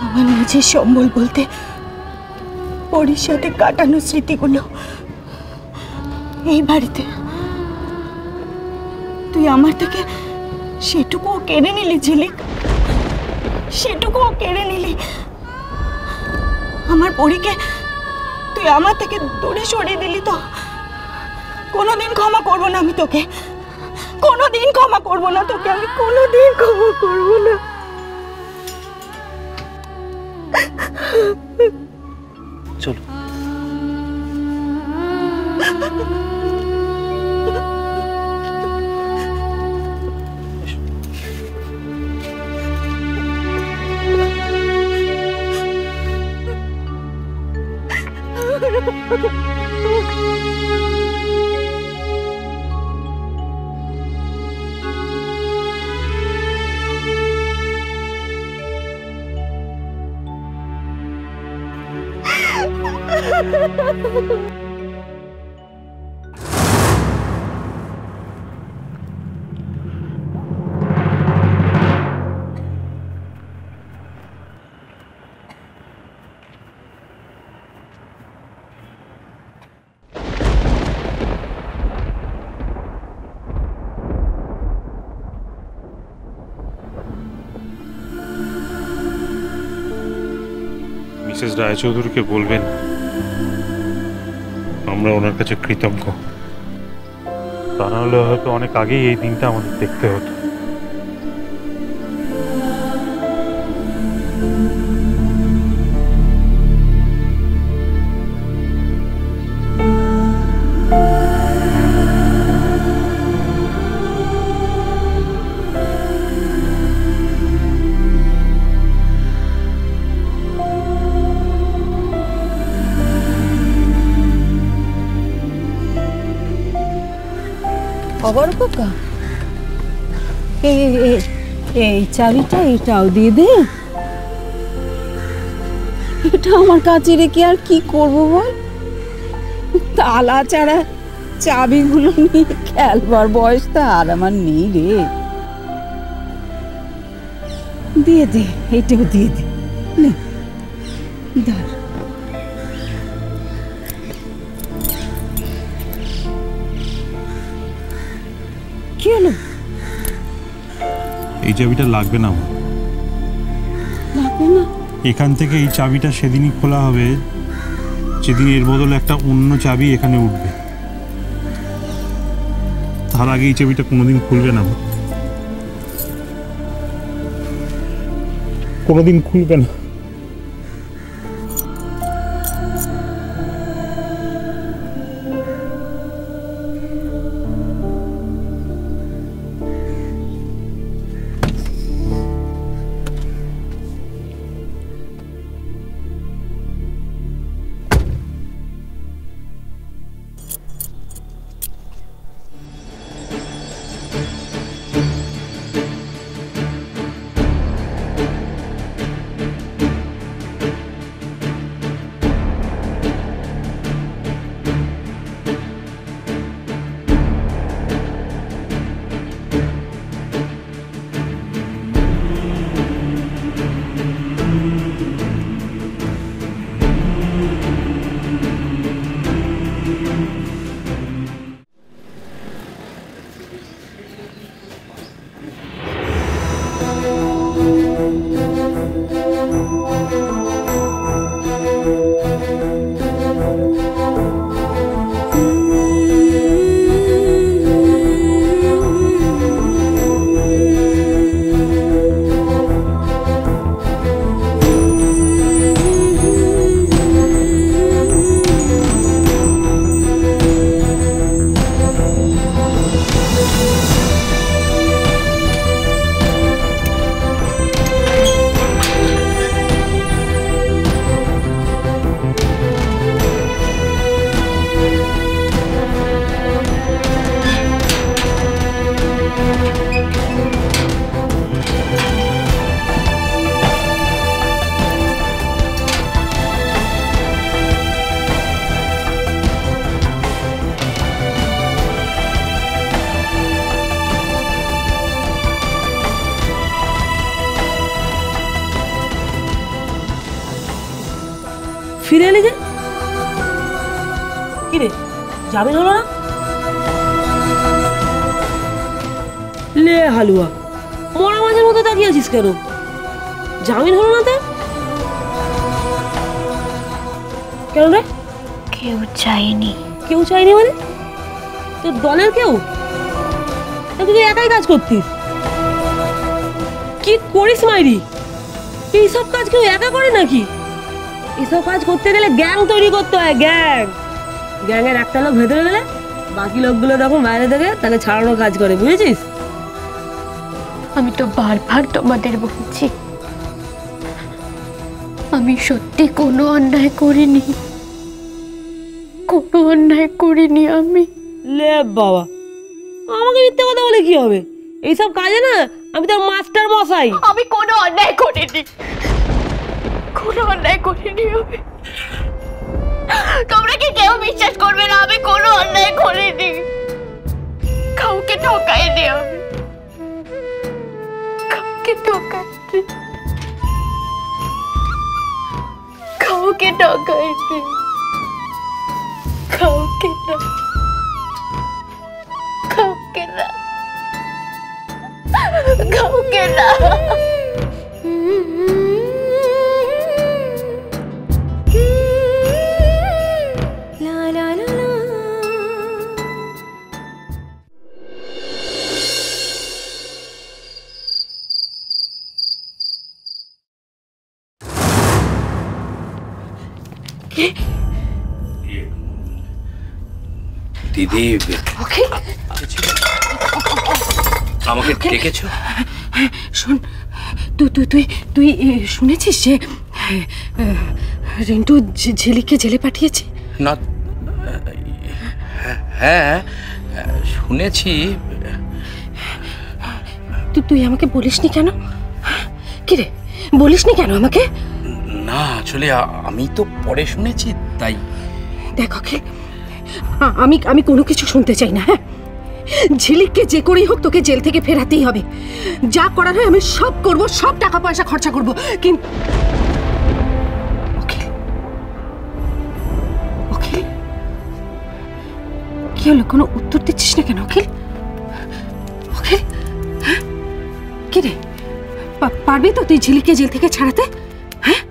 আমার নিজের সম্বল বলতে পরির সাথে কাটানো স্মৃতিগুলো এই বাড়িতে তুই আমার থেকে সেটুকুও কেড়ে নিলি ঝিলিক, সেটুকুও কেড়ে নিলি। আমার পরীকে তুই আমার থেকে দূরে সরিয়ে দিলি। তো কোনোদিন ক্ষমা করবো না আমি তোকে, কোনোদিন ক্ষমা করবো না তোকে, আমি কোনোদিন ক্ষমা করবো না। চলো। মিসেস রায়চৌধুরীকে বলবেন আমরা ওনার কাছে কৃতজ্ঞ। তা না হলে হয়তো অনেক আগেই এই দিনটা আমাদের দেখতে হতো। খবর কাকা, এই চাবিটা এটাও দিয়ে দে। এটা আমার কাছে রেখে আর কি করবো বল? তালা ছাড়া চাবিগুলো নিয়ে খেলবার বয়সটা আর আমার নেই রে। দিয়ে দে, এটাও দিয়ে দে। ধর। কি হলো? এই চাবিটা লাগবে না আমার। লাগবে না? এখান থেকে এই চাবিটা সেদিনই খোলা হবে যেদিন এর বদলে একটা অন্য চাবি এখানে উঠবে। তার আগে এই চাবিটা কোনোদিন খুলবে না, কোনোদিন খুলবে না। ফিরে এলি যে? কি রে, জামিন হলো না? লে হালুয়া, মরা মাঝের মতো তাকিয়ে আছিস কেন? জামিন হলো না তো? কেন রে? কেউ চাইনি। কেউ চাইনি মানে? তোর দলের কেউ? তুই একাই কাজ করতিস? কি করিস মাইরি? এইসব কাজ কেউ একা করে নাকি? এইসব কাজ করতে গেলে গ্যাং তৈরি করতে হয়, গ্যাং। গ্যাংয়ের একটা লোক ভেতরে গেলে বাকি লোকগুলো তখন বাইরে থেকে তাকে ছাড়ানোর কাজ করে, বুঝেছিস? আমি তো বারবার তোমাদের বলছি, আমি সত্যি কোনো অন্যায় করিনি, কোনো অন্যায় করিনি আমি। লে বাবা, আমাকে মিথ্যে কথা বলে কি হবে? এইসব কাজে না আমি তোর মাস্টার মশাই। আমি কোনো অন্যায় করিনি, কোনো অন্যায় করিনি আমি। তোমরা কি কেউ বিশ্বাস করবে না? আমি কোনো অন্যায় করিনি, কাউকে ঠকাইনি আমি, কাউকে ঠকাইনি, কাউকে ঠকাইনি, কাউকে না, কাউকে না, কাউকে না। দিদি, আমাকে ডেকেছো? শোন, তুই তুই তুই তুই শুনেছিস যে রিন্টু ঝিলিককে জেলে পাঠিয়েছে? না, হ্যাঁ শুনেছি। তুই আমাকে বলিসনি কেন? কি রে, বলিসনি কেন আমাকে? না, আসলে আমি তো পরে শুনেছি তাই। দেখ অখিল, আমি কোনো কিছু শুনতে চাই না। হ্যাঁ, ঝিলিককে যে করেই হোক তোকে জেল থেকে ফেরাতেই হবে। যা করার হয় আমি সব করব, সব টাকা পয়সা খরচা করব। কিন্তু অখিল, অখিল কি হলো? কোনো উত্তর দিচ্ছিস না কেন অখিল? অখিল, হ্যাঁ কি রে, পারবি তো তুই ঝিলিককে জেল থেকে ছাড়াতে? হ্যাঁ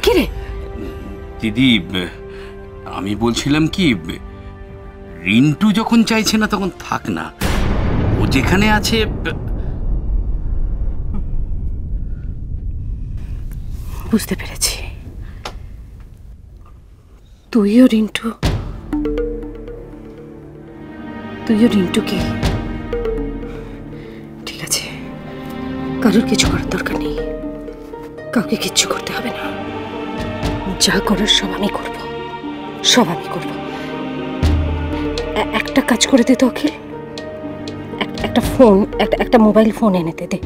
কি রে? দিদি, আমি বলছিলাম কি, রিন্টু যখন চাইছে না তখন থাক না, ও যেখানে আছে। বুঝতে পেরেছি, তুইও রিন্টুকে। ঠিক আছে, কারোর কিছু করার দরকার নেই, কাউকে কিচ্ছু করতে হবে না। যা করার সব আমি করব, সব আমি করব। একটা কাজ করে দে তো অখিল, একটা মোবাইল ফোন এনে দে।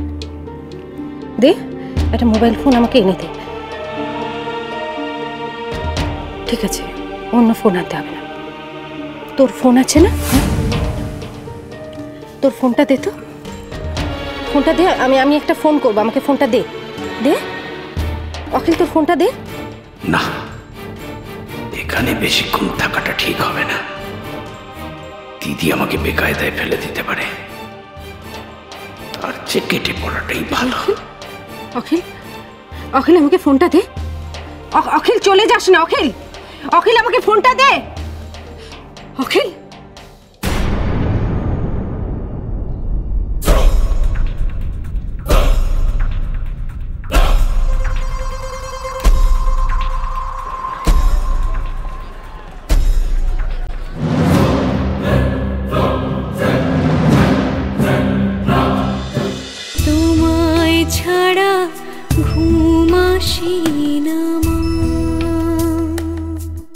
একটা মোবাইল ফোন আমাকে এনে দে। ঠিক আছে, অন্য ফোন আনতে হবে না। তোর ফোন আছে না? তোর ফোনটা দে তো, ফোনটা দে। আমি একটা ফোন করবো, আমাকে ফোনটা দে অখিল, তোর ফোনটা দে। না, এখানে বেশিক্ষণ থাকাটা ঠিক হবে না। দিদি আমাকে বেকায়দায় ফেলে দিতে পারে, তার চেয়ে কেটে পড়াটাই ভালো। অখিল আমাকে ফোনটা দে। অখিল চলে যাস না, অখিল আমাকে ফোনটা দে। অখিল